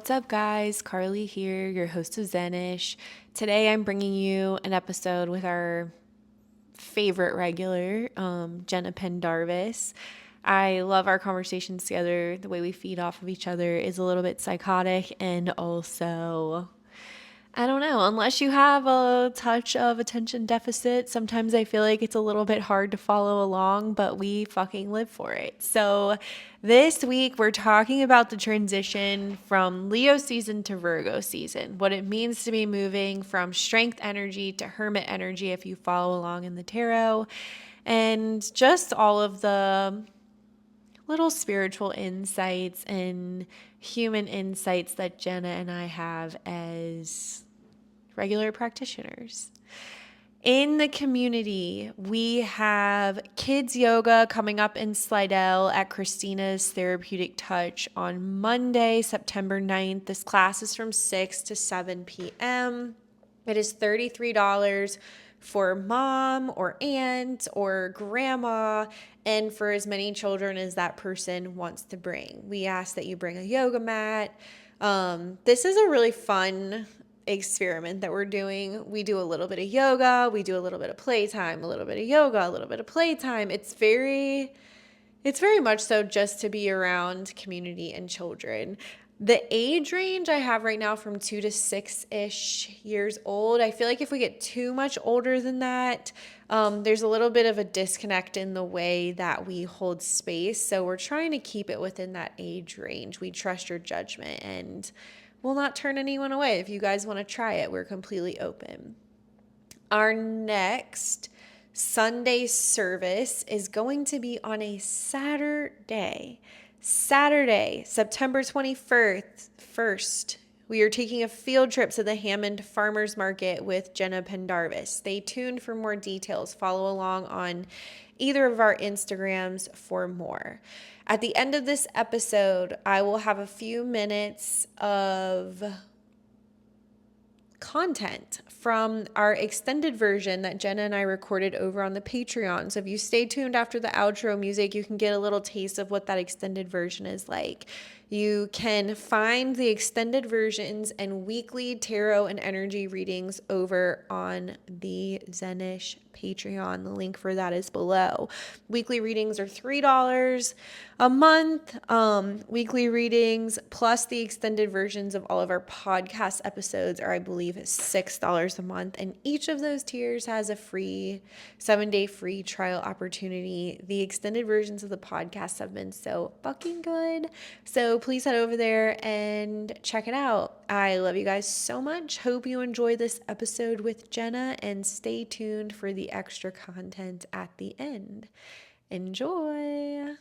What's up, guys? Karlie here, your host of Zenish. Today I'm bringing you an episode with our favorite regular, Jena Pendarvis. I love our conversations together. The way we feed off of each other is a little bit psychotic, and also, I don't know, unless you have a touch of attention deficit, sometimes I feel like it's a little bit hard to follow along, but we fucking live for it. So this week we're talking about the transition from Leo season to Virgo season, what it means to be moving from strength energy to hermit energy if you follow along in the tarot, and just all of the little spiritual insights and human insights that Jena and I have as regular practitioners. In the community, we have kids yoga coming up in Slidell at Christina's Therapeutic Touch on Monday, September 9th. This class is from 6 to 7 p.m. It is $33 for mom or aunt or grandma, and for as many children as that person wants to bring. We ask that you bring a yoga mat. This is a really fun experiment that we're doing. We do a little bit of yoga, we do a little bit of playtime, a little bit of yoga, a little bit of playtime. It's very much so just to be around community and children. The age range I have right now from 2 to 6-ish years old. I feel like if we get too much older than that, there's a little bit of a disconnect in the way that we hold space. So we're trying to keep it within that age range. We trust your judgment and we'll not turn anyone away. If you guys want to try it, we're completely open. Our next Sunday service is going to be on a Saturday, September 21st. We are taking a field trip to the Hammond Farmers Market with Jena Pendarvis. Stay tuned for more details. Follow along on either of our Instagrams for more. At the end of this episode, I will have a few minutes of content from our extended version that Jena and I recorded over on the Patreon. So if you stay tuned after the outro music, you can get a little taste of what that extended version is like. You can find the extended versions and weekly tarot and energy readings over on the Zenish Patreon. The link for that is below. Weekly readings are $3 a month. Weekly readings plus the extended versions of all of our podcast episodes are, I believe, $6 a month. And each of those tiers has a free 7-day free trial opportunity. The extended versions of the podcast have been so fucking good. So please head over there and check it out. I love you guys so much. Hope you enjoy this episode with Jena and stay tuned for the extra content at the end. Enjoy.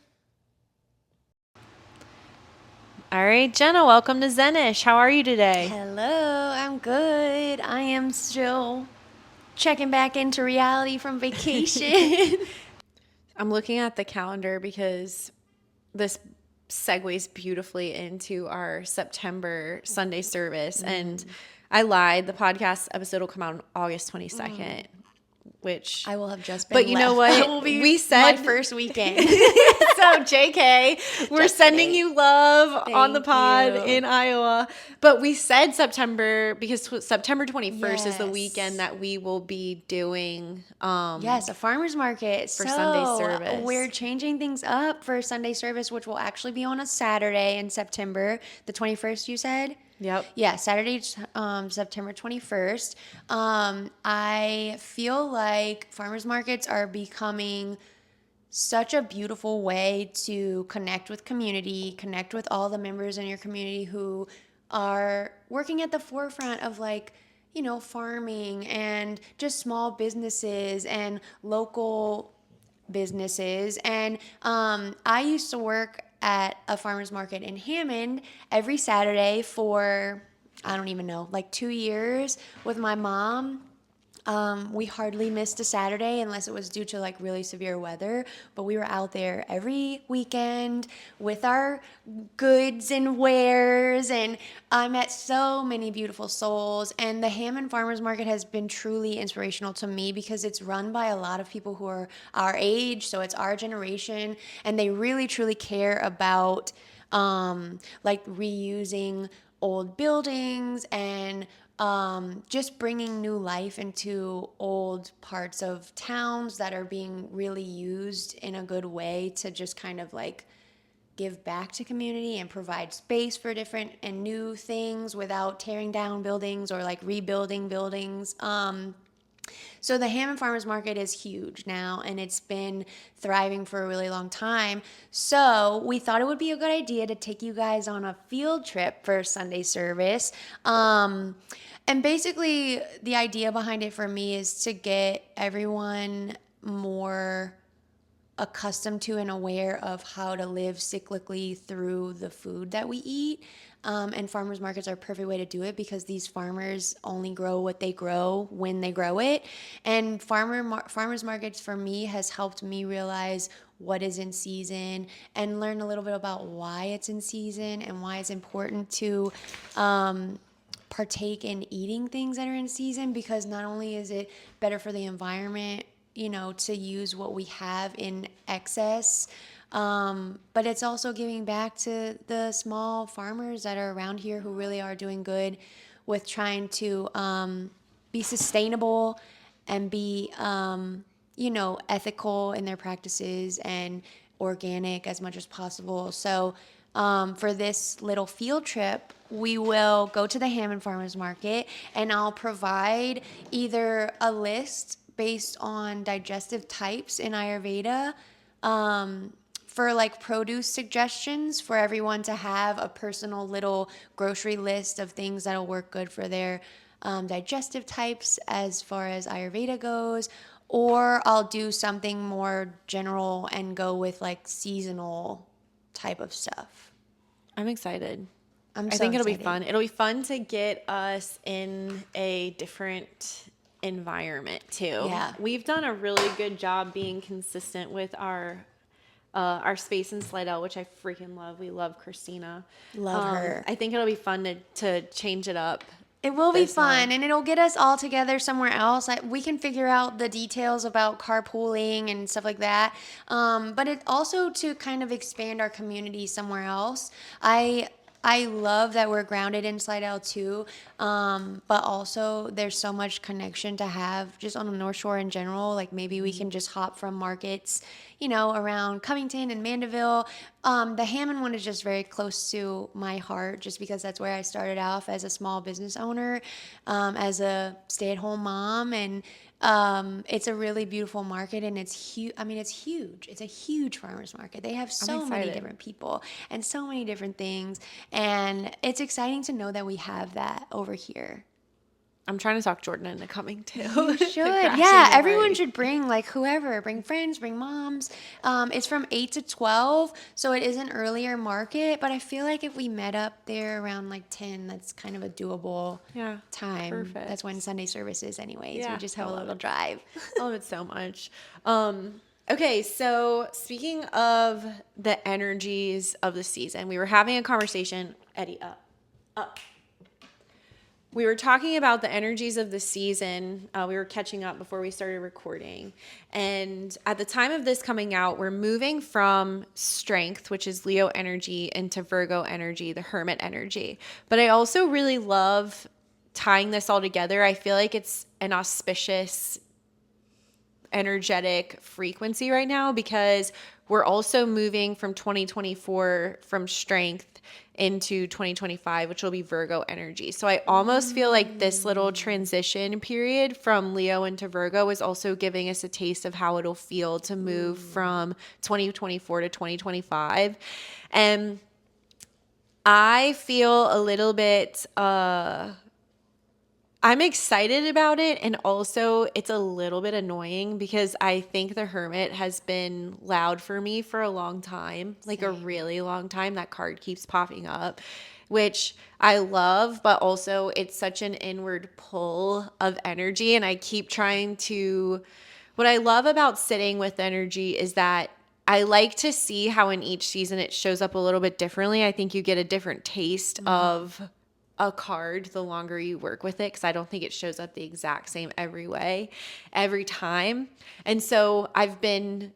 All right, Jena, welcome to Zenish. How are you today? Hello, I'm good. I am still checking back into reality from vacation. I'm looking at the calendar because this segues beautifully into our September Sunday service. And I lied. The podcast episode will come out on August 22nd. Which I will have just been But you know left. what? That will be We said my first weekend. So JK, we're Just sending kidding. you love on the Thank pod you. in Iowa. But we said September because September 21st is the Yes. weekend that we will be doing Yes, a farmer's market. For Sunday service. We're changing things up for Sunday service, which will actually be on a Saturday in September, the 21st, you said? Yep. Yeah, Saturday, September 21st. I feel like farmers markets are becoming such a beautiful way to connect with community, connect with all the members in your community who are working at the forefront of farming and just small businesses and local businesses. And I used to work at a farmer's market in Hammond every Saturday for, I don't even know, like 2 years with my mom. We hardly missed a Saturday unless it was due to like really severe weather, but we were out there every weekend with our goods and wares, and I met so many beautiful souls. And the Hammond Farmers Market has been truly inspirational to me because it's run by a lot of people who are our age, so it's our generation, and they really truly care about like reusing old buildings and just bringing new life into old parts of towns that are being really used in a good way to just kind of like give back to community and provide space for different and new things without tearing down buildings or like rebuilding buildings. So the Hammond Farmers Market is huge now, and it's been thriving for a really long time. So we thought it would be a good idea to take you guys on a field trip for Sunday service. And basically, the idea behind it for me is to get everyone more accustomed to and aware of how to live cyclically through the food that we eat. And farmers markets are a perfect way to do it because these farmers only grow what they grow when they grow it. And farmers markets for me has helped me realize what is in season and learn a little bit about why it's in season and why it's important to partake in eating things that are in season, because not only is it better for the environment, to use what we have in excess, but it's also giving back to the small farmers that are around here who really are doing good with trying to be sustainable and be, ethical in their practices and organic as much as possible. So for this little field trip, we will go to the Hammond Farmers Market, and I'll provide either a list based on digestive types in Ayurveda, for like produce suggestions for everyone to have a personal little grocery list of things that'll work good for their digestive types as far as Ayurveda goes. Or I'll do something more general and go with like seasonal type of stuff. I'm excited. I'm I so think it'll be excited. fun. It'll be fun to get us in a different environment too. Yeah. We've done a really good job being consistent with our space in Slidell, which I freaking love. We love Christina. Love her. I think it'll be fun to change it up. It will be this fun, month. and it'll get us all together somewhere else. We can figure out the details about carpooling and stuff like that. But it also to kind of expand our community somewhere else. I love that we're grounded in Slidell too, but also there's so much connection to have just on the North Shore in general. Like maybe we can just hop from markets, around Covington and Mandeville. The Hammond one is just very close to my heart just because that's where I started off as a small business owner, as a stay-at-home mom, and it's a really beautiful market, and it's huge. I mean, it's huge. It's a huge farmers market. They have so many excited. different people and so many different things, and it's exciting to know that we have that over here. I'm trying to talk Jordan into coming too. You To should. crash Yeah, in the everyone party. should bring like whoever. Bring friends, bring moms. It's from 8 to 12, so it is an earlier market, but I feel like if we met up there around like 10, that's kind of a doable time. Perfect. That's when Sunday service is anyways. Yeah, We just have I a love little it. drive. I love it so much. Okay, so speaking of the energies of the season, we were having a conversation. Eddie, up. We were talking about the energies of the season. We were catching up before we started recording. And at the time of this coming out, we're moving from strength, which is Leo energy, into Virgo energy, the hermit energy. But I also really love tying this all together. I feel like it's an auspicious energetic frequency right now because we're also moving from 2024 from strength into 2025, which will be Virgo energy. So I almost feel like this little transition period from Leo into Virgo is also giving us a taste of how it'll feel to move from 2024 to 2025. And I feel a little bit I'm excited about it, and also it's a little bit annoying because I think the Hermit has been loud for me for a long time, like a really long time. That card keeps popping up, which I love, but also it's such an inward pull of energy, and I keep trying to. What I love about sitting with energy is that I like to see how in each season it shows up a little bit differently. I think you get a different taste of a card the longer you work with it, because I don't think it shows up the exact same every time. And so I've been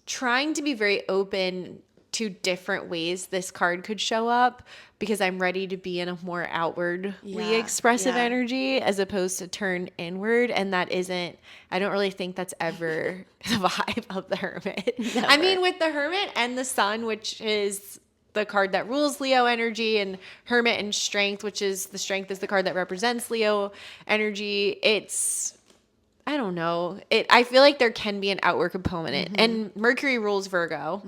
trying to be very open two different ways this card could show up because I'm ready to be in a more outwardly expressive energy as opposed to turn inward. And that isn't, I don't really think that's ever the vibe of the Hermit. Never. I mean, with the Hermit and the Sun, which is the card that rules Leo energy, and Hermit and Strength, which is the Strength is the card that represents Leo energy. It's, I don't know. I feel like there can be an outward component. And Mercury rules Virgo.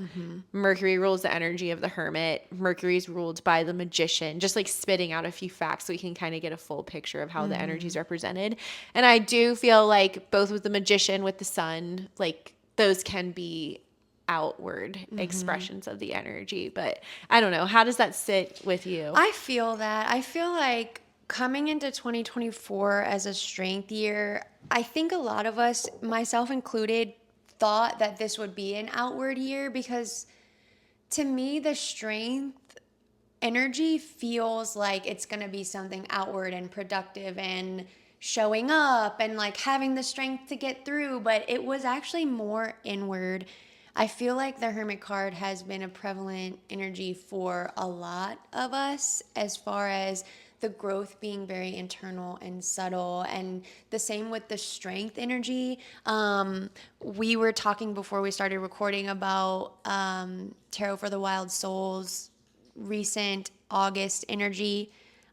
Mercury rules the energy of the Hermit. Mercury is ruled by the Magician, just like spitting out a few facts so we can kind of get a full picture of how the energy is represented. And I do feel like both with the Magician, with the Sun, like those can be outward expressions of the energy. But I don't know. How does that sit with you? I feel that. I feel like coming into 2024 as a strength year, I think a lot of us, myself included, thought that this would be an outward year because to me, the strength energy feels like it's going to be something outward and productive and showing up and like having the strength to get through, but it was actually more inward. I feel like the Hermit card has been a prevalent energy for a lot of us as far as the growth being very internal and subtle, and the same with the strength energy. We were talking before we started recording about Tarot for the Wild Souls recent August energy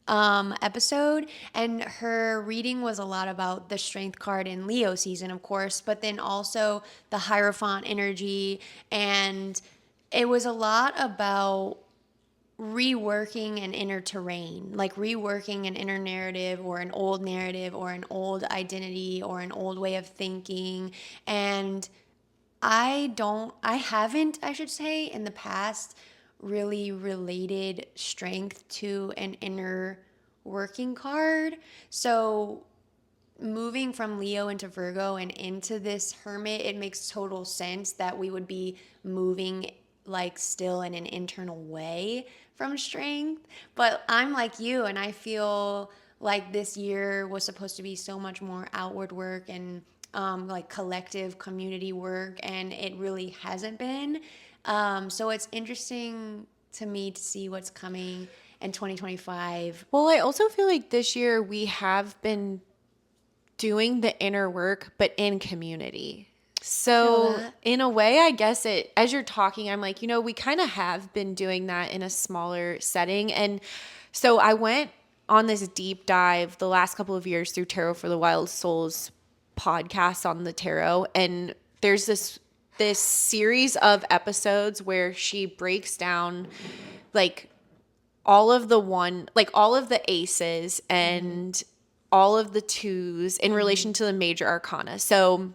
episode, and her reading was a lot about the strength card in Leo season, of course, but then also the Hierophant energy, and it was a lot about reworking an inner terrain, like reworking an inner narrative or an old identity or an old way of thinking. And I haven't, I should say, in the past really related strength to an inner working card. So moving from Leo into Virgo and into this Hermit, it makes total sense that we would be moving like still in an internal way from strength. But I'm like you, and I feel like this year was supposed to be so much more outward work and like collective community work, and it really hasn't been. So it's interesting to me to see what's coming in 2025. Well, I also feel like this year we have been doing the inner work, but in community. So in a way, I guess it, as you're talking, I'm like, we kind of have been doing that in a smaller setting. And so I went on this deep dive the last couple of years through Tarot for the Wild Souls podcast on the tarot. And there's this series of episodes where she breaks down like all of the aces and all of the twos in relation to the major arcana. So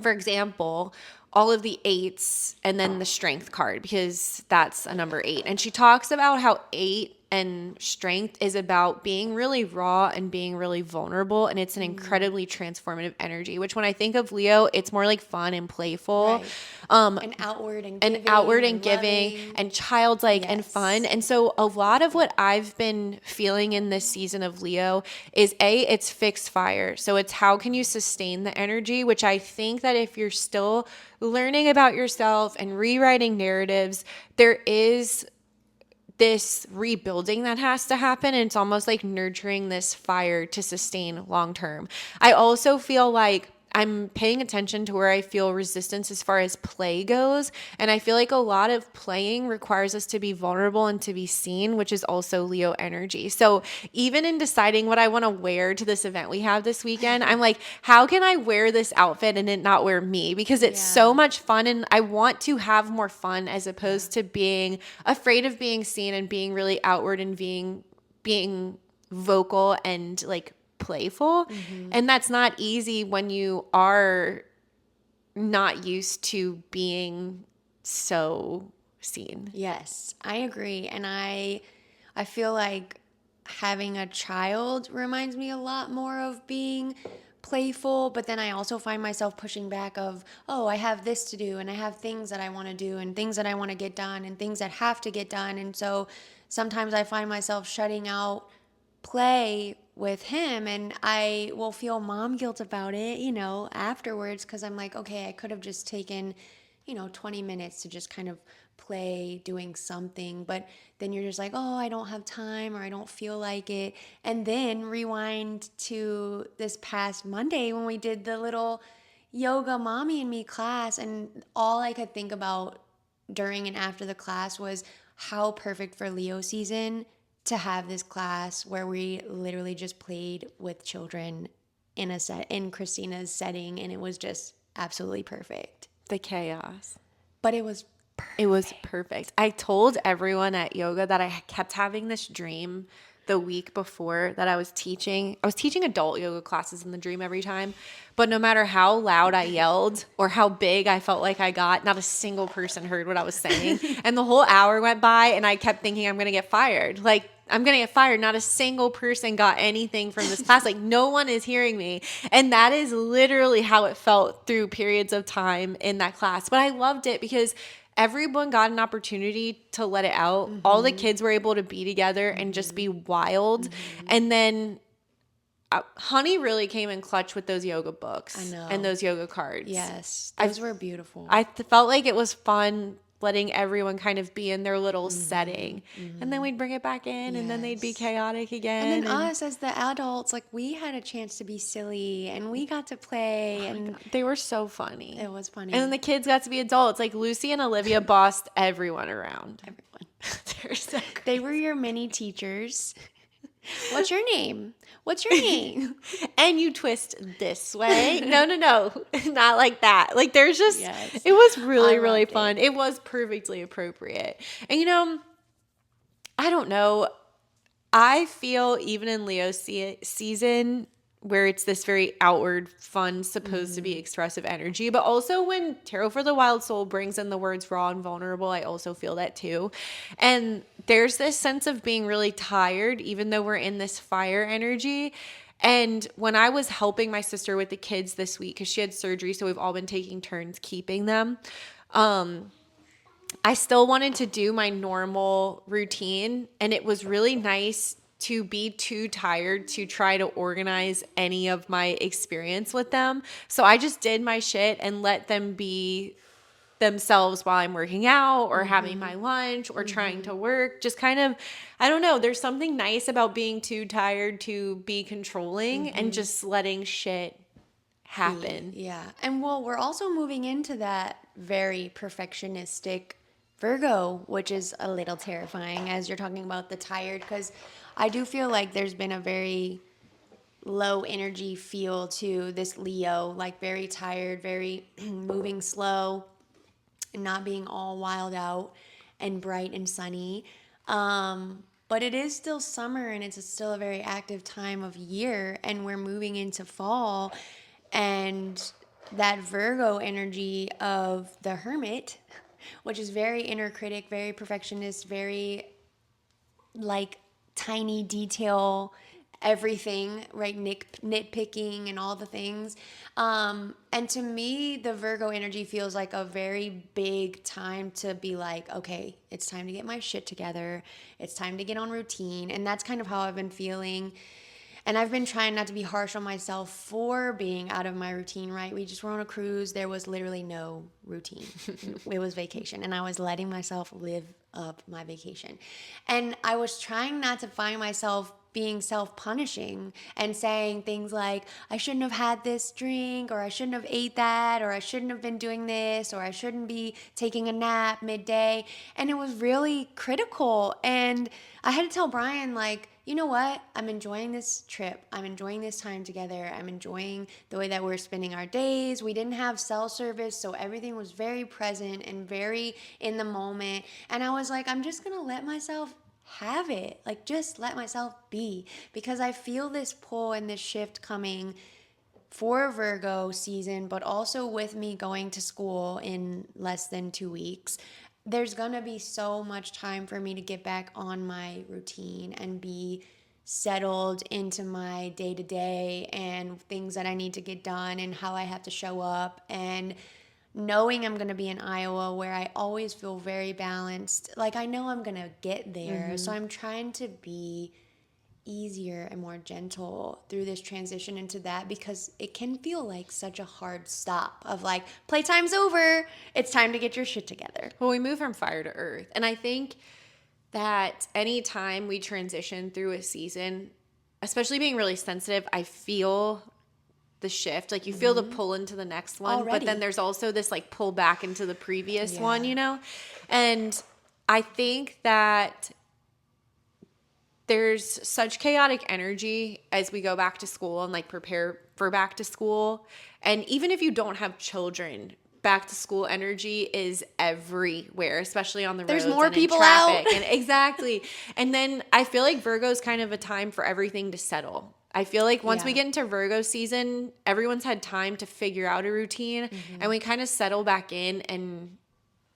for example, all of the eights and then the strength card, because that's a number 8. And she talks about how 8 and strength is about being really raw and being really vulnerable. And it's an incredibly transformative energy, which when I think of Leo, it's more like fun and playful. Right. And outward and giving loving. and childlike and Yes. fun. And so a lot of what I've been feeling in this season of Leo is it's fixed fire. So it's how can you sustain the energy, which I think that if you're still learning about yourself and rewriting narratives, there is this rebuilding that has to happen. And it's almost like nurturing this fire to sustain long term. I also feel like I'm paying attention to where I feel resistance as far as play goes. And I feel like a lot of playing requires us to be vulnerable and to be seen, which is also Leo energy. So even in deciding what I want to wear to this event we have this weekend, I'm like, how can I wear this outfit and it not wear me? Because it's so much fun. And I want to have more fun as opposed to being afraid of being seen and being really outward and being vocal and like playful. And that's not easy when you are not used to being so seen. Yes, I agree. And I feel like having a child reminds me a lot more of being playful, but then I also find myself pushing back of, oh, I have this to do and I have things that I want to do and things that I want to get done and things that have to get done. And so sometimes I find myself shutting out play with him, and I will feel mom guilt about it, afterwards, because I'm like, okay, I could have just taken 20 minutes to just kind of play doing something, but then you're just like, oh, I don't have time or I don't feel like it. And then rewind to this past Monday when we did the little yoga mommy and me class, and all I could think about during and after the class was how perfect for Leo season to have this class where we literally just played with children in Christina's setting, and it was just absolutely perfect. The chaos. But it was perfect. It was perfect. I told everyone at yoga that I kept having this dream the week before that I was teaching. I was teaching adult yoga classes in the dream every time. But no matter how loud I yelled or how big I felt like I got, not a single person heard what I was saying. And the whole hour went by and I kept thinking I'm going to get fired. Like, I'm going to get fired. Not a single person got anything from this class. Like, no one is hearing me. And that is literally how it felt through periods of time in that class. But I loved it because everyone got an opportunity to let it out. Mm-hmm. All the kids were able to be together and just be wild. Mm-hmm. And then Honey really came in clutch with those yoga books and those yoga cards. Yes, those were beautiful. I felt like it was fun letting everyone kind of be in their little setting. Mm-hmm. And then we'd bring it back in and then they'd be chaotic again. And then us as the adults, like we had a chance to be silly and we got to play. And they were so funny. It was funny. And then the kids got to be adults. Like Lucy and Olivia bossed everyone around. They're so great. They were your mini teachers. What's your name? What's your name? And you twist this way. No. Not like that. Like there's just, it was really fun. It was perfectly appropriate. And I don't know. I feel even in Leo's season where it's this very outward, fun, supposed to be expressive energy, but also when Tarot for the Wild Soul brings in the words raw and vulnerable, I also feel that too. And there's this sense of being really tired, even though we're in this fire energy. And when I was helping my sister with the kids this week, because she had surgery, so we've all been taking turns keeping them, I still wanted to do my normal routine, and it was really nice to be too tired to try to organize any of my experience with them. So I just did my shit and let them be themselves while I'm working out or having my lunch or trying to work. Just kind of, I don't know, there's something nice about being too tired to be controlling and just letting shit happen. Yeah. And we're also moving into that very perfectionistic Virgo, which is a little terrifying as you're talking about the tired, because I do feel like there's been a very low energy feel to this Leo, like very tired, very moving slow, and not being all wild out and bright and sunny. But it is still summer and it's still a very active time of year, and we're moving into fall, and that Virgo energy of the Hermit, which is very inner critic, very perfectionist, very like tiny detail, everything, right? Nitpicking and all the things. And to me, the Virgo energy feels like a very big time to be like, okay, it's time to get my shit together. It's time to get on routine. And that's kind of how I've been feeling. And I've been trying not to be harsh on myself for being out of my routine, right? We just were on a cruise. There was literally no routine. It was vacation. And I was letting myself live up my vacation. And I was trying not to find myself being self-punishing and saying things like, I shouldn't have had this drink, or I shouldn't have ate that, or I shouldn't have been doing this, or I shouldn't be taking a nap midday. And it was really critical. And I had to tell Brian, like, you know what? I'm enjoying this trip. I'm enjoying this time together. I'm enjoying the way that we're spending our days. We didn't have cell service, so everything was very present and very in the moment. And I was like, I'm just going to let myself have it. Like, just let myself be, because I feel this pull and this shift coming for Virgo season, but also with me going to school in less than 2 weeks. There's going to be so much time for me to get back on my routine and be settled into my day-to-day and things that I need to get done and how I have to show up, and knowing I'm going to be in Iowa where I always feel very balanced. Like, I know I'm going to get there. So I'm trying to be easier and more gentle through this transition into that, because it can feel like such a hard stop of like, playtime's over, it's time to get your shit together. Well, we move from fire to earth. And I think that anytime we transition through a season, especially being really sensitive, I feel the shift. Like you feel the pull into the next one, Already. but then there's also this like pull back into the previous one, Yeah. you know? And I think that there's such chaotic energy as we go back to school and like prepare for back to school. And even if you don't have children, back to school energy is everywhere, especially on the There's roads more and people in traffic. out. And exactly. And then I feel like Virgo is kind of a time for everything to settle. I feel like once we Yeah. get into Virgo season, everyone's had time to figure out a routine and we kind of settle back in and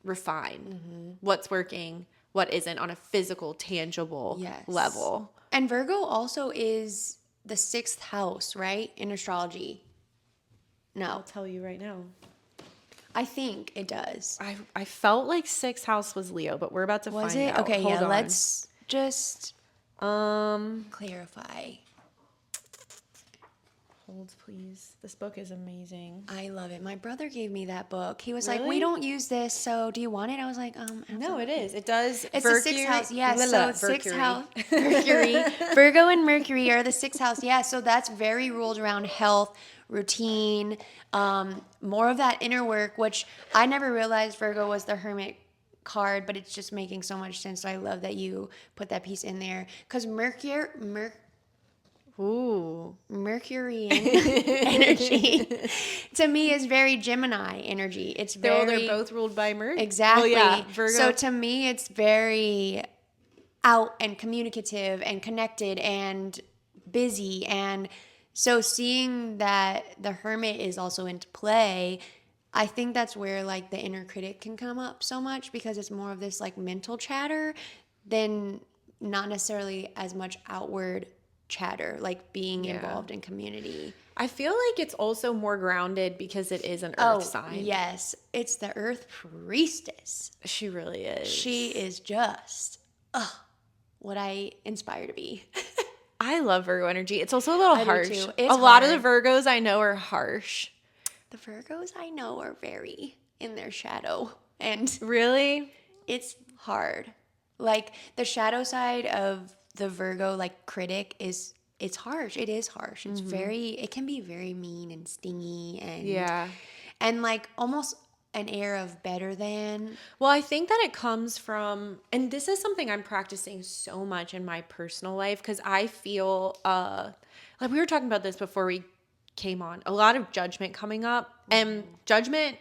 refine what's working, what isn't on a physical, tangible Yes. level. And Virgo also is the 6th house, right? In astrology. No, Tell you right now. I think it does. I felt like 6th house was Leo, but we're about to Was find it? out. Okay, Hold yeah, on. let's just Um, clarify. hold please. This book is amazing. I love it. My brother gave me that book. He was like, Really? "We don't use this, so do you want it?" I was like, No, absolutely. it is. It does. It's the 6th house, yeah. So 6th Mercury. house, Mercury, Virgo and Mercury are the 6th house, yeah. So that's very ruled around health, routine, more of that inner work, which I never realized Virgo was the Hermit card, but it's just making so much sense. So I love that you put that piece in there, because Ooh. Mercurian energy to me is very Gemini energy. It's They're very both ruled by Mercury. exactly. Well, yeah, Virgo. So to me, it's very out and communicative and connected and busy. And so seeing that the Hermit is also into play, I think that's where like the inner critic can come up so much, because it's more of this like mental chatter than not necessarily as much outward chatter, like being involved in community. I feel like it's also more grounded because it is an earth sign. Yes, it's the Earth Priestess. She really is. She is just what I inspire to be. I love Virgo energy. It's also a little I do harsh. too. It's a lot of the hard. Virgos I know are harsh. The Virgos I know are very in their shadow, and Really? it's hard. Like the shadow side of the Virgo like critic it's harsh. It is harsh. It's it can be very mean and stingy and like almost an air of better than. Well, I think that it comes from, and this is something I'm practicing so much in my personal life because I feel, like we were talking about this before we came on, a lot of judgment coming up. And judgment,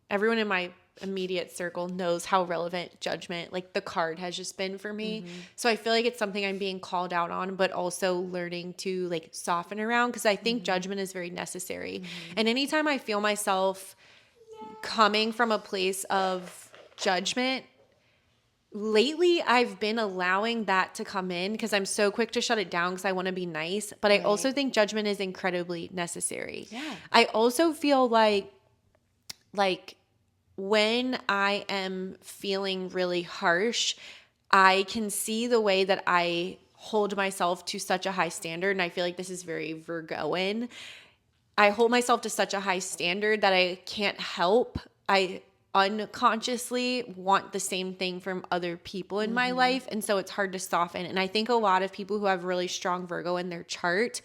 everyone in my immediate circle knows how relevant judgment, like the card, has just been for me. So I feel like it's something I'm being called out on, but also learning to like soften around, because I think judgment is very necessary. And anytime I feel myself coming from a place of judgment, lately I've been allowing that to come in because I'm so quick to shut it down because I want to be nice. But I also think judgment is incredibly necessary. Yeah. I also feel like when I am feeling really harsh, I can see the way that I hold myself to such a high standard. And I feel like this is very Virgoan. I hold myself to such a high standard that I can't help. I unconsciously want the same thing from other people in my life. And so it's hard to soften. And I think a lot of people who have really strong Virgo in their chart,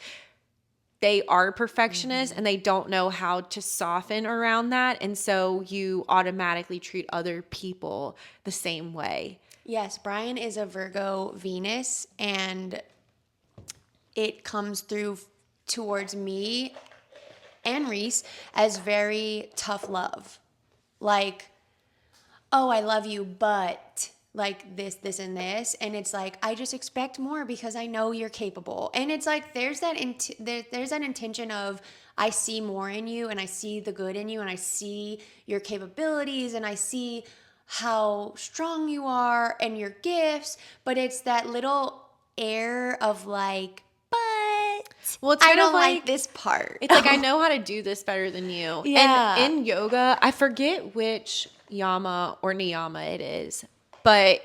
they are perfectionists and they don't know how to soften around that. And so you automatically treat other people the same way. Yes, Brian is a Virgo Venus, and it comes through towards me and Reese as very tough love. Like, oh, I love you, but like this, and this. And it's like, I just expect more because I know you're capable. And it's like, there's that intention of, I see more in you and I see the good in you and I see your capabilities and I see how strong you are and your gifts. But it's that little air of like, but Well, it's I kind of don't like like this part. It's like, I know how to do this better than you. Yeah. And in yoga, I forget which yama or niyama it is, but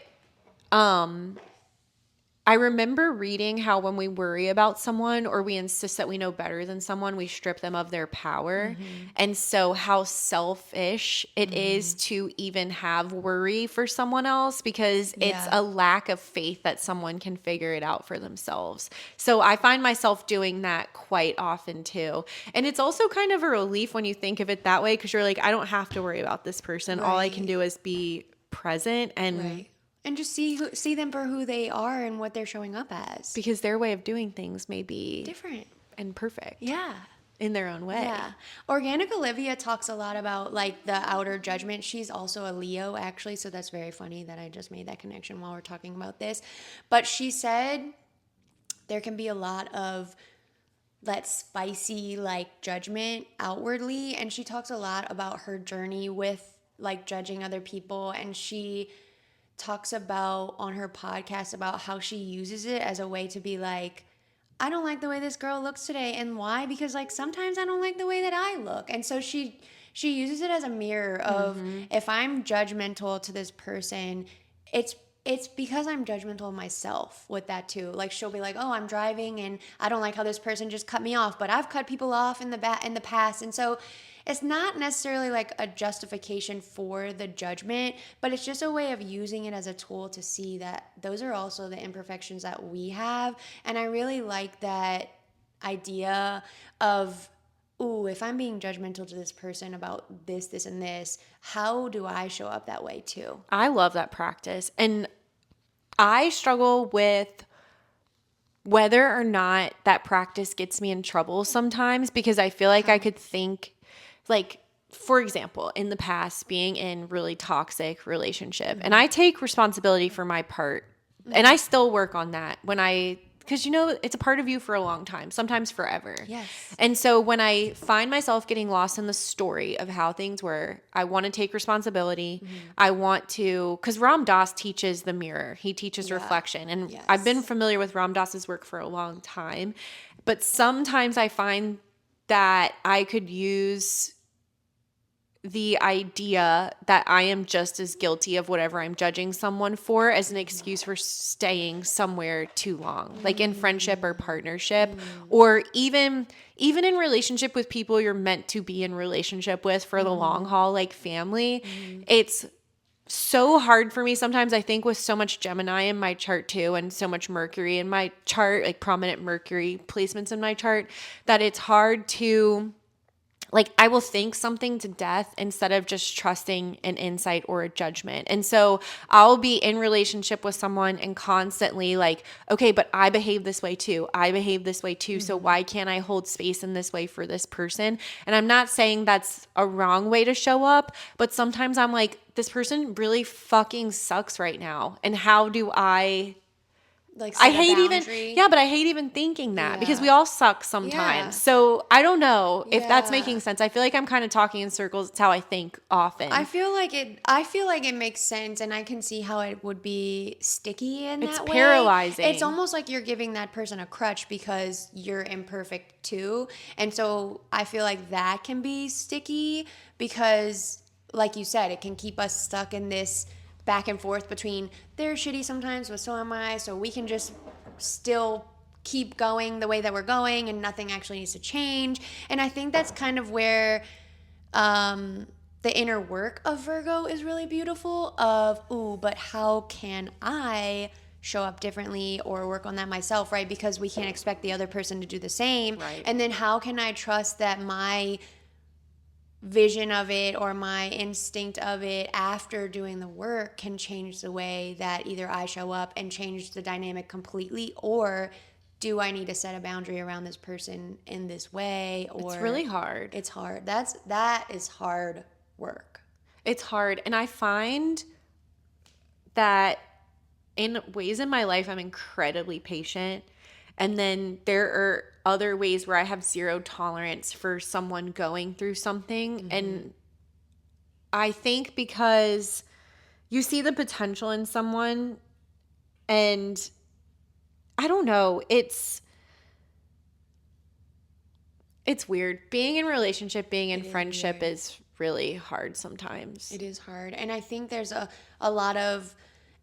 I remember reading how when we worry about someone or we insist that we know better than someone, we strip them of their power. And so how selfish it is to even have worry for someone else because it's Yeah. a lack of faith that someone can figure it out for themselves. So I find myself doing that quite often too. And it's also kind of a relief when you think of it that way because you're like, I don't have to worry about this person. All I can Right. do is be present and Right. And just see them for who they are and what they're showing up as. because their way of doing things may be Different. imperfect Yeah. in their own way. Yeah. Organic Olivia talks a lot about like the outer judgment. She's also a Leo actually, so that's very funny that I just made that connection while we're talking about this. But she said there can be a lot of that spicy like judgment outwardly, and she talks a lot about her journey with like judging other people, and she talks about on her podcast about how she uses it as a way to be like, I don't like the way this girl looks today. And why? Because like sometimes I don't like the way that I look. And so she uses it as a mirror of if I'm judgmental to this person, it's it's because I'm judgmental of myself with that too. Like she'll be like, "Oh, I'm driving and I don't like how this person just cut me off, but I've cut people off in the past." And so it's not necessarily like a justification for the judgment, but it's just a way of using it as a tool to see that those are also the imperfections that we have. And I really like that idea of, ooh, if I'm being judgmental to this person about this, this, and this, how do I show up that way too? I love that practice. And I struggle with whether or not that practice gets me in trouble sometimes because I feel like I could think, like, for example, in the past, being in really toxic relationship, and I take responsibility for my part, and I still work on that because it's a part of you for a long time, sometimes forever. Yes. And so when I find myself getting lost in the story of how things were, I want to take responsibility. I want to, because Ram Dass teaches the mirror. He teaches reflection. And Yes. I've been familiar with Ram Dass's work for a long time. But sometimes I find that I could use the idea that I am just as guilty of whatever I'm judging someone for as an excuse for staying somewhere too long, like in friendship or partnership, or even in relationship with people you're meant to be in relationship with for the long haul, like family. It's so hard for me sometimes, I think, with so much Gemini in my chart too, and so much Mercury in my chart, like prominent Mercury placements in my chart, that it's hard to, like, I will think something to death instead of just trusting an insight or a judgment. And so I'll be in relationship with someone and constantly like, okay, but I behave this way too. I behave this way too. So why can't I hold space in this way for this person? And I'm not saying that's a wrong way to show up, but sometimes I'm like, this person really fucking sucks right now. And how do I Like I set a hate even, boundary. yeah, but I hate even thinking that because we Yeah. all suck sometimes. Yeah. So I don't know if that's Yeah. making sense. I feel like I'm kind of talking in circles. It's how I think often. I feel like it makes sense, and I can see how it would be sticky in It's that way. paralyzing. It's almost like you're giving that person a crutch because you're imperfect too. And so I feel like that can be sticky because, like you said, it can keep us stuck in this back and forth between they're shitty sometimes, but so am I. So we can just still keep going the way that we're going and nothing actually needs to change. And I think that's kind of where the inner work of Virgo is really beautiful of, ooh, but how can I show up differently or work on that myself, right? Because we can't expect the other person to do the same. Right. And then how can I trust that my vision of it or my instinct of it after doing the work can change the way that either I show up and change the dynamic completely, or do I need to set a boundary around this person in this way? Or It's really hard. It's hard. That is hard work. It's hard. And I find that in ways in my life, I'm incredibly patient. And then there are other ways where I have zero tolerance for someone going through something. And I think because you see the potential in someone, and I don't know, it's weird. Being in relationship, being in friendship is really hard sometimes. It is hard. And I think there's a lot of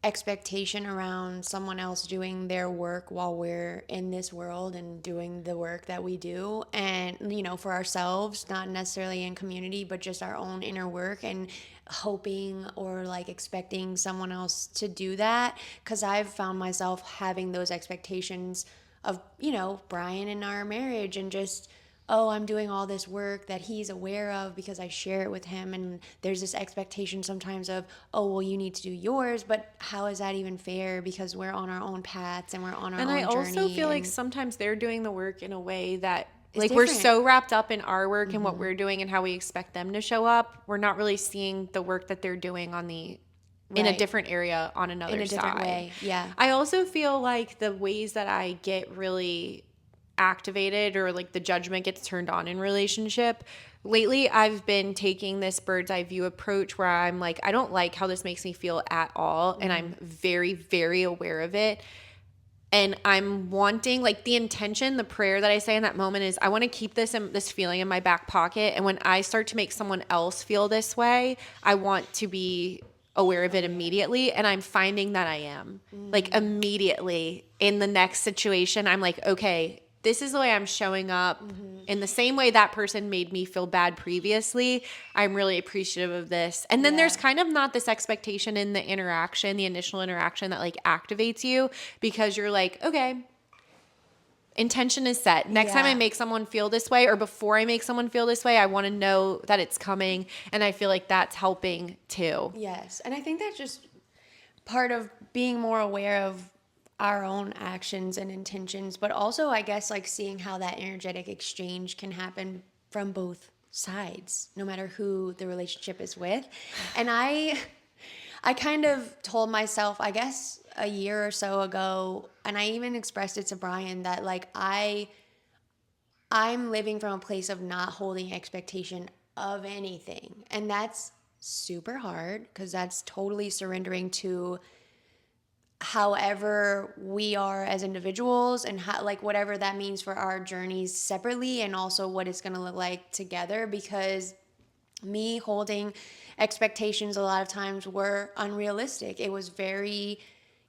expectation around someone else doing their work while we're in this world and doing the work that we do, and for ourselves, not necessarily in community, but just our own inner work, and hoping or like expecting someone else to do that, because I've found myself having those expectations of Brian in our marriage, and just, oh, I'm doing all this work that he's aware of because I share it with him. And there's this expectation sometimes of, oh, well, you need to do yours. But how is that even fair? Because we're on our own paths and we're on our And I own also journey. feel like And sometimes they're doing the work in a way that, it's like, we're different. so wrapped up in our work and what we're doing and how we expect them to show up. We're not really seeing the work that they're doing in a Right. different area on another In a different side. way. Yeah. I also feel like the ways that I get really activated, or like the judgment gets turned on in relationship, lately I've been taking this bird's eye view approach where I'm like, I don't like how this makes me feel at all, and I'm very, very aware of it. And I'm wanting, like, the intention, the prayer that I say in that moment is, I want to keep this feeling in my back pocket. And when I start to make someone else feel this way, I want to be aware of it immediately. And I'm finding that I am. Like, immediately in the next situation, I'm like, okay, this is the way I'm showing up. In the same way that person made me feel bad previously, I'm really appreciative of this. And then there's kind of not this expectation in the interaction, the initial interaction, that like activates you, because you're like, okay, intention is set. Next time I make someone feel this way, or before I make someone feel this way, I want to know that it's coming. And I feel like that's helping too. Yes. And I think that's just part of being more aware of our own actions and intentions, but also, I guess, like seeing how that energetic exchange can happen from both sides, no matter who the relationship is with. And I kind of told myself, I guess a year or so ago, and I even expressed it to Brian, that like I'm living from a place of not holding expectation of anything. And that's super hard, because that's totally surrendering to however we are as individuals, and how, like, whatever that means for our journeys separately, and also what it's going to look like together. Because me holding expectations a lot of times were unrealistic. It was very,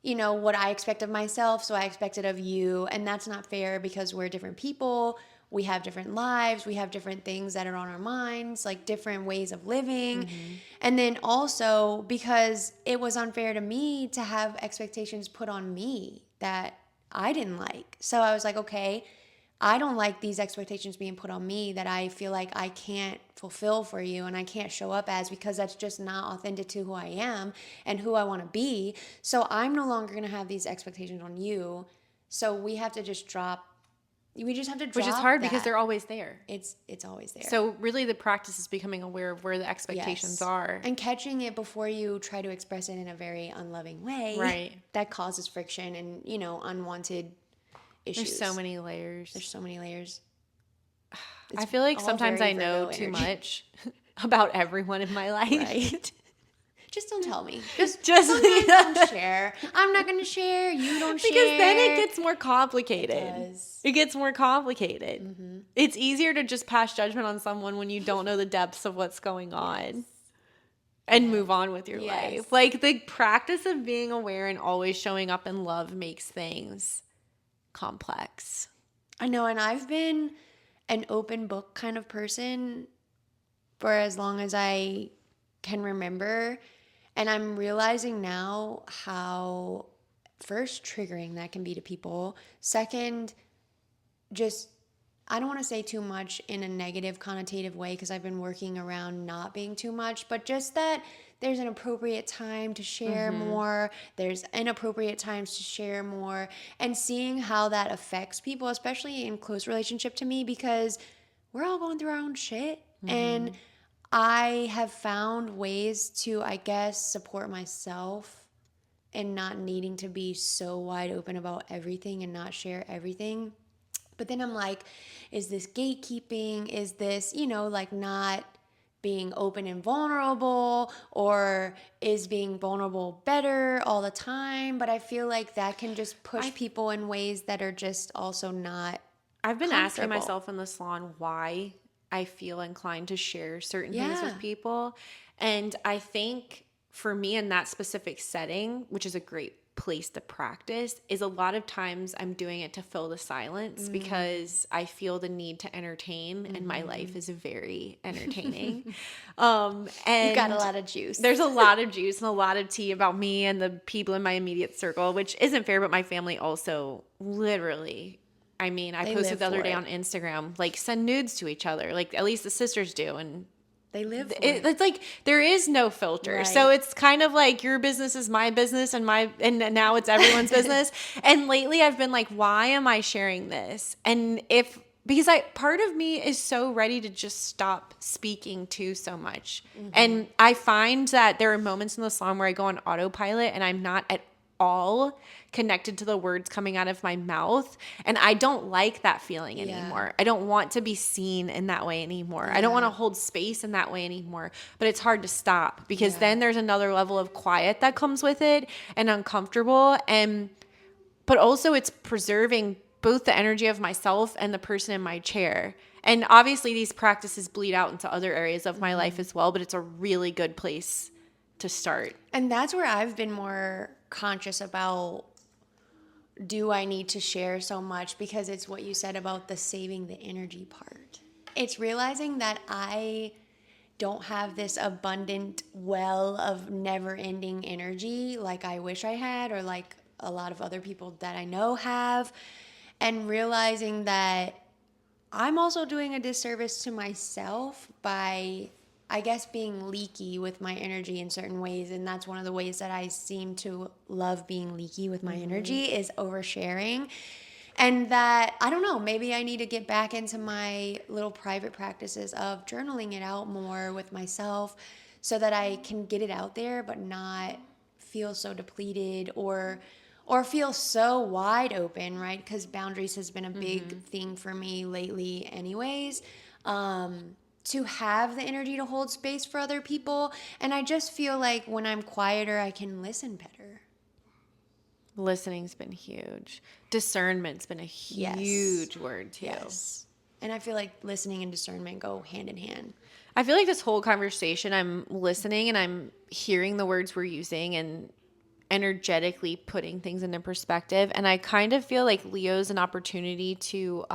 what I expect of myself, so I expected of you. And that's not fair, because we're different people. We have different lives. We have different things that are on our minds, like different ways of living. And then also, because it was unfair to me to have expectations put on me that I didn't like. So I was like, okay, I don't like these expectations being put on me that I feel like I can't fulfill for you and I can't show up as, because that's just not authentic to who I am and who I want to be. So I'm no longer going to have these expectations on you. So we have to just drop. We just have to drop, Which is hard that. because they're always there. It's always there. So really the practice is becoming aware of where the expectations are. And catching it before you try to express it in a very unloving way. Right. That causes friction and, unwanted issues. There's so many layers. There's so many layers. I feel like all sometimes very I know Virgo too energy. much about everyone in my life. Right. Just don't tell me. Just Just don't share. I'm not going to share. You don't share. Because then it gets more complicated. It does. It gets more complicated. It's easier to just pass judgment on someone when you don't know the depths of what's going on. And move on with your life. Like, the practice of being aware and always showing up in love makes things complex. I know, and I've been an open book kind of person for as long as I can remember. And I'm realizing now how, first, triggering that can be to people. Second, just, I don't want to say too much in a negative connotative way, because I've been working around not being too much, but just that there's an appropriate time to share more. There's inappropriate times to share more, and seeing how that affects people, especially in close relationship to me, because we're all going through our own shit. And I have found ways to, I guess, support myself and not needing to be so wide open about everything and not share everything. But then I'm like, is this gatekeeping? Is this, like, not being open and vulnerable? Or is being vulnerable better all the time? But I feel like that can just push people in ways that are just also not I've been asking comfortable. myself in the salon why I feel inclined to share certain things Yeah. with people. And I think for me in that specific setting, which is a great place to practice, is a lot of times I'm doing it to fill the silence because I feel the need to entertain, and my life is very entertaining. You got a And lot of juice. there's a lot of juice and a lot of tea about me and the people in my immediate circle, which isn't fair, but my family also literally. I mean, I They posted live the other for day it. on Instagram, like, send nudes to each other. Like, at least the sisters do. And They live for it, it. it's like there is no filter. Right. So it's kind of like your business is my business, and now it's everyone's business. And lately I've been like, why am I sharing this? And because part of me is so ready to just stop speaking to so much. And I find that there are moments in the salon where I go on autopilot and I'm not at all connected to the words coming out of my mouth, and I don't like that feeling anymore. I don't want to be seen in that way anymore. I don't want to hold space in that way anymore. But it's hard to stop because then there's another level of quiet that comes with it, and uncomfortable, but also it's preserving both the energy of myself and the person in my chair. And obviously these practices bleed out into other areas of my life as well, but it's a really good place to start. And that's where I've been more conscious about, do I need to share so much? Because it's what you said about the saving the energy part. It's realizing that I don't have this abundant well of never-ending energy like I wish I had, or like a lot of other people that I know have. And realizing that I'm also doing a disservice to myself by, I guess, being leaky with my energy in certain ways. And that's one of the ways that I seem to love being leaky with my energy, is oversharing. And that, I don't know, maybe I need to get back into my little private practices of journaling it out more with myself so that I can get it out there but not feel so depleted or feel so wide open, right? Because boundaries has been a big thing for me lately anyways. To have the energy to hold space for other people. And I just feel like when I'm quieter, I can listen better. Listening's been huge. Discernment's been a huge word too. Yes. And I feel like listening and discernment go hand in hand. I feel like this whole conversation, I'm listening and I'm hearing the words we're using and energetically putting things into perspective. And I kind of feel like Leo's an opportunity to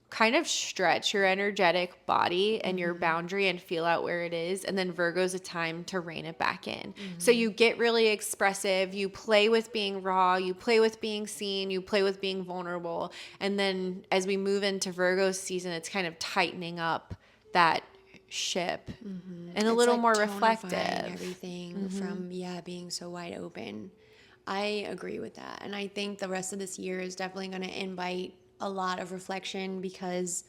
kind of stretch your energetic body and your boundary and feel out where it is. And then Virgo's a time to rein it back in. So you get really expressive, you play with being raw, you play with being seen, you play with being vulnerable. And then as we move into Virgo's season, it's kind of tightening up that ship and a little like more tonifying reflective. everything from being so wide open. I agree with that. And I think the rest of this year is definitely going to invite a lot of reflection because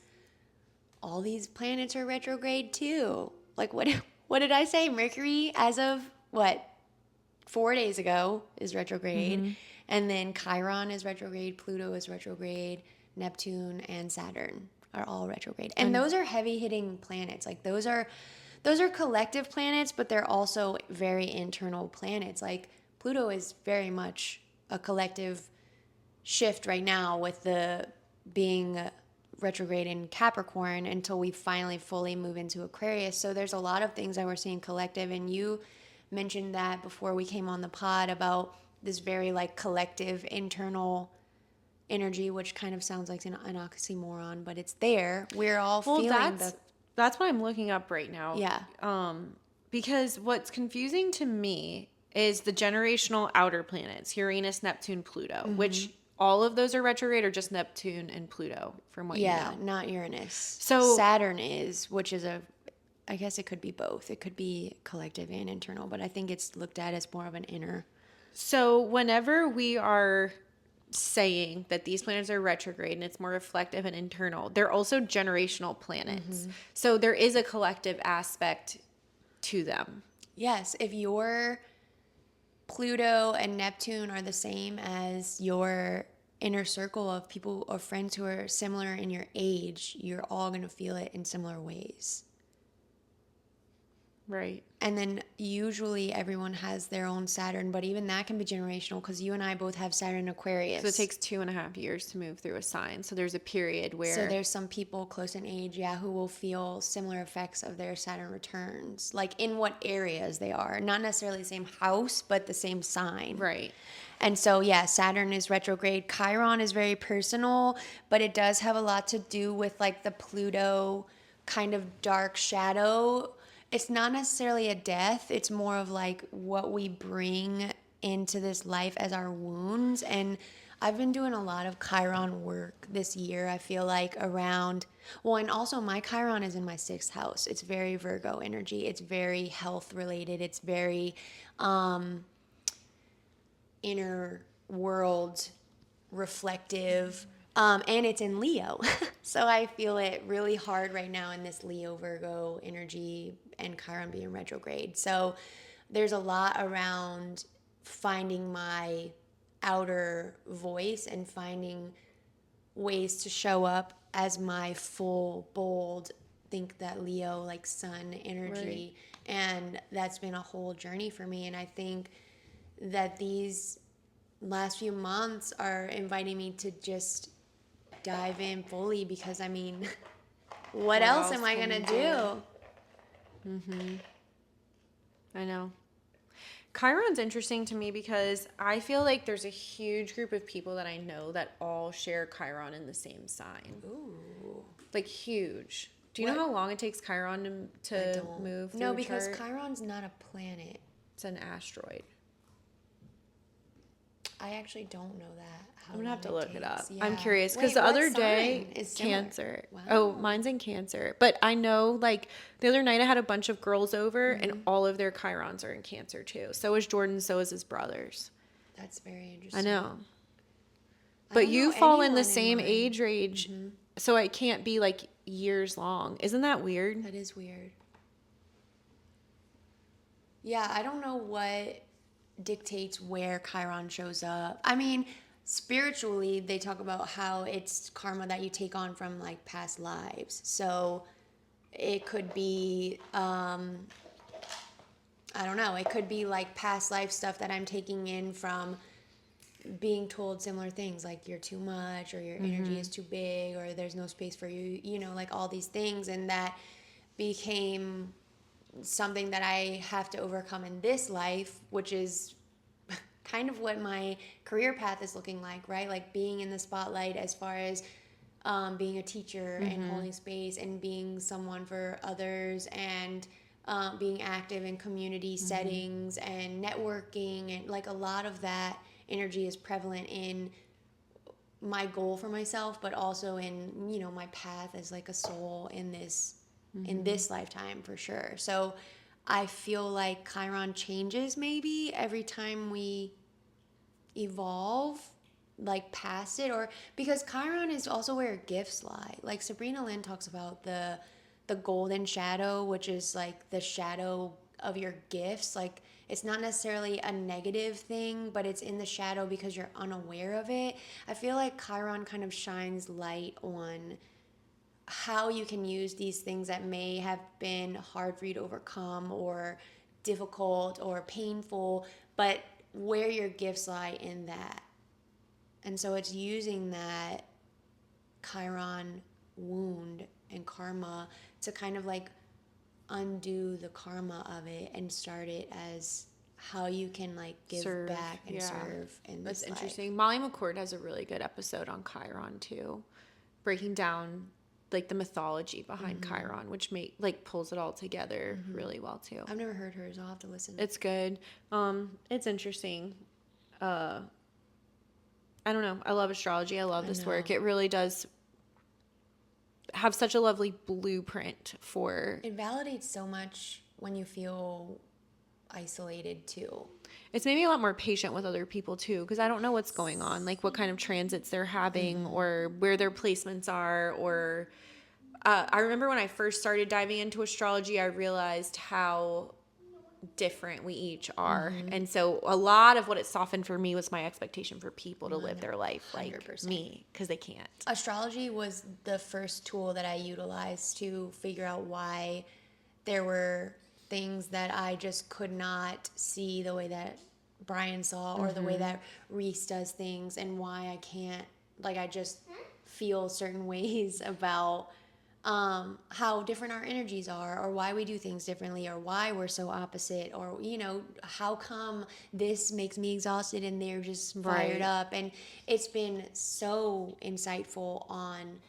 all these planets are retrograde too. Like what did I say? Mercury, as of 4 days ago, is retrograde. And then Chiron is retrograde, Pluto is retrograde, Neptune and Saturn are all retrograde. And those are heavy hitting planets. Like those are collective planets, but they're also very internal planets. Like Pluto is very much a collective shift right now with the being retrograde in Capricorn until we finally fully move into Aquarius. So there's a lot of things that we're seeing collective, and you mentioned that before we came on the pod about this very like collective internal energy, which kind of sounds like an oxymoron, but it's there. We're all feeling that's what I'm looking up right now. Yeah. Because what's confusing to me is the generational outer planets, Uranus, Neptune, Pluto, which all of those are retrograde, or just Neptune and Pluto from what you know? Not Uranus. So Saturn is, which is I guess it could be both. It could be collective and internal, but I think it's looked at as more of an inner. So whenever we are saying that these planets are retrograde and it's more reflective and internal, they're also generational planets. So there is a collective aspect to them. Yes, if your Pluto and Neptune are the same as your inner circle of people or friends who are similar in your age, you're all going to feel it in similar ways. Right. And then usually everyone has their own Saturn, but even that can be generational because you and I both have Saturn Aquarius. So it takes 2.5 years to move through a sign. So there's a period where. So there's some people close in age, who will feel similar effects of their Saturn returns, like in what areas they are. Not necessarily the same house, but the same sign. Right. And so, Saturn is retrograde. Chiron is very personal, but it does have a lot to do with like the Pluto kind of dark shadow. It's not necessarily a death. It's more of like what we bring into this life as our wounds. And I've been doing a lot of Chiron work this year. I feel like around, and also my Chiron is in my 6th house. It's very Virgo energy. It's very health related. It's very inner world reflective. And it's in Leo. So I feel it really hard right now in this Leo Virgo energy and Chiron being retrograde. So there's a lot around finding my outer voice and finding ways to show up as my full, bold, think that Leo, like sun energy. Right. And that's been a whole journey for me. And I think that these last few months are inviting me to just dive in fully because, I mean, what else am I going to do? Mm-hmm. I know. Chiron's interesting to me because I feel like there's a huge group of people that I know that all share Chiron in the same sign. Ooh. Like huge. Do you know how long it takes Chiron to move through No, because Chiron's not a planet. It's an asteroid. I actually don't know that. I'm going to have to look it up. Yeah. I'm curious because the other day, Cancer. Wow. Oh, mine's in Cancer. But I know, like, the other night I had a bunch of girls over and all of their Chirons are in Cancer too. So is Jordan, so is his brothers. That's very interesting. I know. But you fall in the same age range, so it can't be, like, years long. Isn't that weird? That is weird. Yeah, I don't know what dictates where Chiron shows up. I mean, spiritually, they talk about how it's karma that you take on from like past lives. So it could be, I don't know, it could be like past life stuff that I'm taking in from being told similar things like you're too much or your energy is too big or there's no space for you, you know, like all these things. And that became something that I have to overcome in this life, which is kind of what my career path is looking like, right? Like being in the spotlight as far as being a teacher and holding space and being someone for others and being active in community settings and networking, and like a lot of that energy is prevalent in my goal for myself, but also in, you know, my path as like a soul in this lifetime for sure. So I feel like Chiron changes maybe every time we evolve like past it, or because Chiron is also where gifts lie. Like Sabrina Lynn talks about the golden shadow, which is like the shadow of your gifts. Like it's not necessarily a negative thing, but it's in the shadow because you're unaware of it. I feel like Chiron kind of shines light on how you can use these things that may have been hard for you to overcome or difficult or painful, but where your gifts lie in that. And so it's using that Chiron wound and karma to kind of like undo the karma of it and start it as how you can like give back and serve in this life. That's interesting. Molly McCord has a really good episode on Chiron too, breaking down like the mythology behind Chiron, which pulls it all together really well too. I've never heard hers. I'll have to listen. It's good. It's interesting. I don't know. I love astrology. I love this work. It really does have such a lovely blueprint for... It validates so much when you feel isolated too. It's made me a lot more patient with other people too, because I don't know what's going on, like what kind of transits they're having or where their placements are, or I remember when I first started diving into astrology, I realized how different we each are. And so a lot of what it softened for me was my expectation for people to live their life like 100%. Me, because they can't. Astrology was the first tool that I utilized to figure out why there were things that I just could not see the way that Brian saw, or the way that Reese does things, and why I can't, like, I just feel certain ways about how different our energies are, or why we do things differently, or why we're so opposite, or, you know, how come this makes me exhausted and they're just fired Right. up. And it's been so insightful on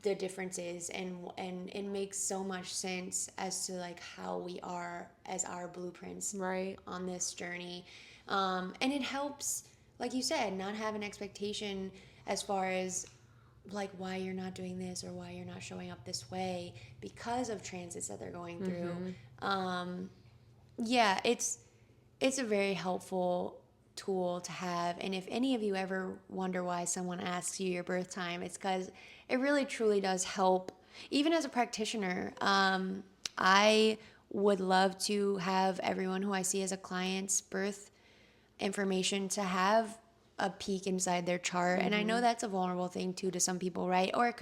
the differences, and it makes so much sense as to like how we are as our blueprints Right. on this journey. And it helps, like you said, not have an expectation as far as like why you're not doing this or why you're not showing up this way because of transits that they're going through. Yeah, it's a very helpful tool to have. And if any of you ever wonder why someone asks you your birth time, it's because it really truly does help. Even as a practitioner, I would love to have everyone who I see as a client's birth information to have a peek inside their chart. And I know that's a vulnerable thing too to some people, right? Or it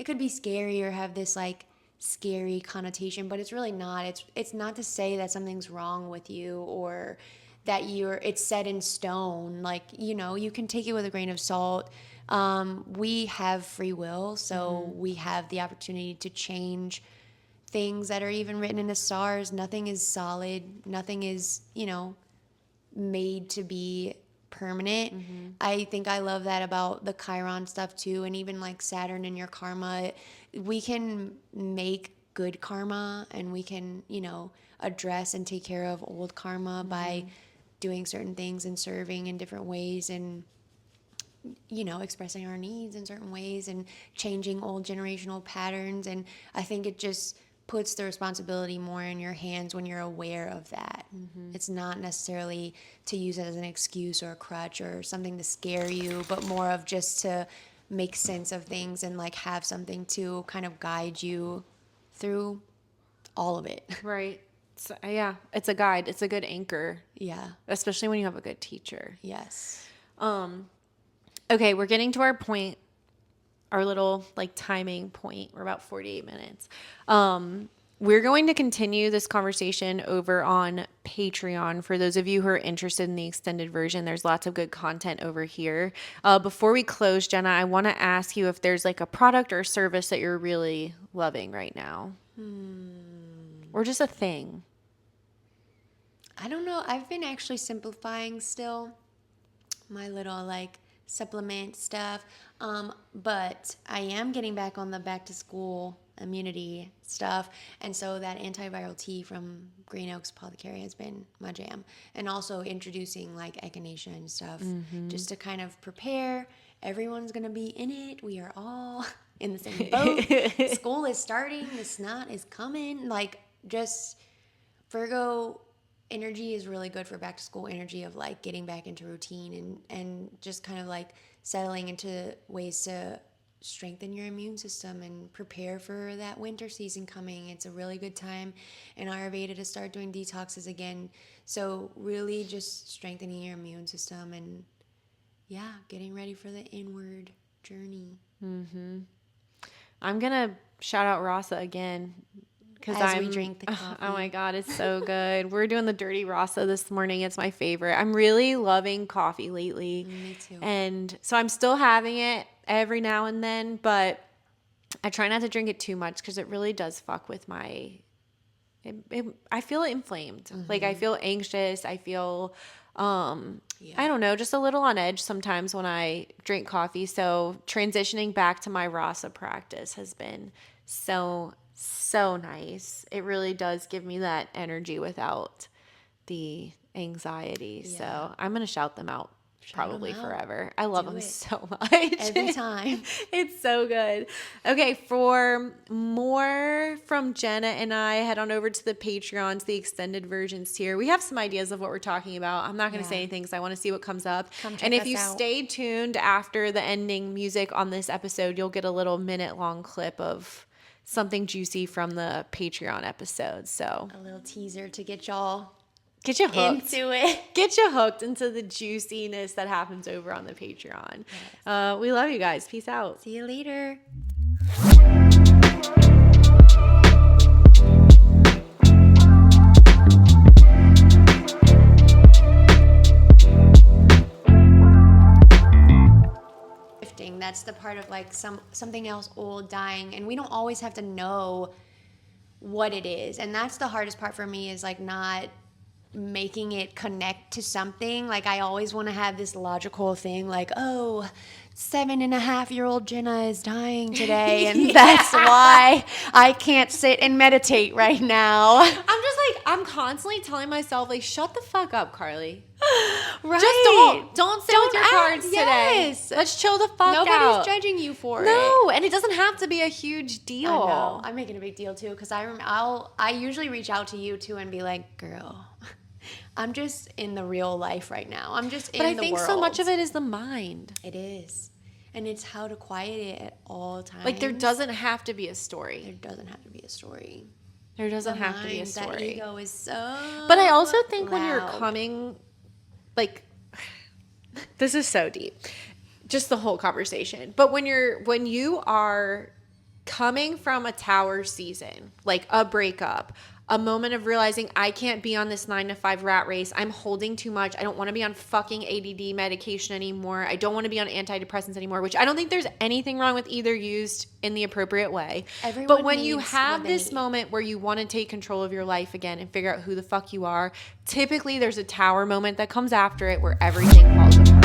could be scary or have this like scary connotation, but it's really not. It's not to say that something's wrong with you, or that it's set in stone. Like, you know, you can take it with a grain of salt. We have free will, so we have the opportunity to change things that are even written in the stars. Nothing is solid. Nothing is, you know, made to be permanent. I think I love that about the Chiron stuff too, and even like Saturn and your karma. We can make good karma, and we can, you know, address and take care of old karma by doing certain things and serving in different ways, and, you know, expressing our needs in certain ways and changing old generational patterns. And I think it just puts the responsibility more in your hands when you're aware of that. It's not necessarily to use it as an excuse or a crutch or something to scare you, but more of just to make sense of things and like have something to kind of guide you through all of it. Right. So, yeah, it's a guide. It's a good anchor, Yeah. especially when you have a good teacher. Yes. Okay, we're getting to our point, our little like timing point. We're about 48 minutes. We're going to continue this conversation over on Patreon. For those of you who are interested in the extended version, there's lots of good content over here. Before we close, Jenna, I want to ask you if there's like a product or service that you're really loving right now, or just a thing. I don't know. I've been actually simplifying still my little like supplement stuff. But I am getting back on the back to school immunity stuff. And so that antiviral tea from Green Oaks Apothecary has been my jam. And also introducing like echinacea and stuff just to kind of prepare. Everyone's going to be in it. We are all in the same boat. School is starting. The snot is coming. Like, just Virgo energy is really good for back to school energy of like getting back into routine, and just kind of like settling into ways to strengthen your immune system and prepare for that winter season coming. It's a really good time in Ayurveda to start doing detoxes again. So really just strengthening your immune system and getting ready for the inward journey. I'm going to shout out Rasa again. As we drink the coffee. Oh my God, it's so good. We're doing the dirty Rasa this morning. It's my favorite. I'm really loving coffee lately. Me too. And so I'm still having it every now and then, but I try not to drink it too much because it really does fuck with my, I feel inflamed. Like I feel anxious. I feel, I don't know, just a little on edge sometimes when I drink coffee. So transitioning back to my Rasa practice has been so nice. It really does give me that energy without the anxiety. Yeah. So I'm going to shout them out probably them out. forever. I love Do them it. so much. Every time. It's so good. Okay, for more from Jenna and I, head on over to the Patreons, the extended versions here. We have some ideas of what we're talking about. I'm not going to say anything because I want to see what comes up. Come check and if us you out. stay tuned after the ending music on this episode, you'll get a little minute-long clip of something juicy from the Patreon episode. So A little teaser to get y'all get you hooked. into it. Get you hooked into the juiciness that happens over on the Patreon. We love you guys. Peace out. See you later. a part of like something else old dying, and we don't always have to know what it is. And that's the hardest part for me, is like not making it connect to something. Like I always want to have this logical thing, like, oh, 7.5-year-old Jena is dying today, and that's why I can't sit and meditate right now. I'm just like, I'm constantly telling myself, like, shut the fuck up, Carlie. Right. Just don't sit with your act. cards today. Yes. Let's chill the fuck out. Nobody's judging you for it. No, and it doesn't have to be a huge deal. I know. I'm making a big deal too, because I usually reach out to you too and be like, girl, I'm just in the real life right now. I'm just in the world. But I think so much of it is the mind. It is. And it's how to quiet it at all times. Like, there doesn't have to be a story. There doesn't have to be a story. There doesn't have to be a story. That ego is so But I also think loud. when you're coming, like, this is so deep. Just the whole conversation. But when you are coming from a tower season, like a breakup, a moment of realizing I can't be on this 9-to-5 rat race. I'm holding too much. I don't want to be on fucking ADD medication anymore. I don't want to be on antidepressants anymore, which I don't think there's anything wrong with either, used in the appropriate way. Everyone but when you needs have what they this need. moment where you want to take control of your life again and figure out who the fuck you are, typically there's a tower moment that comes after it where everything falls apart.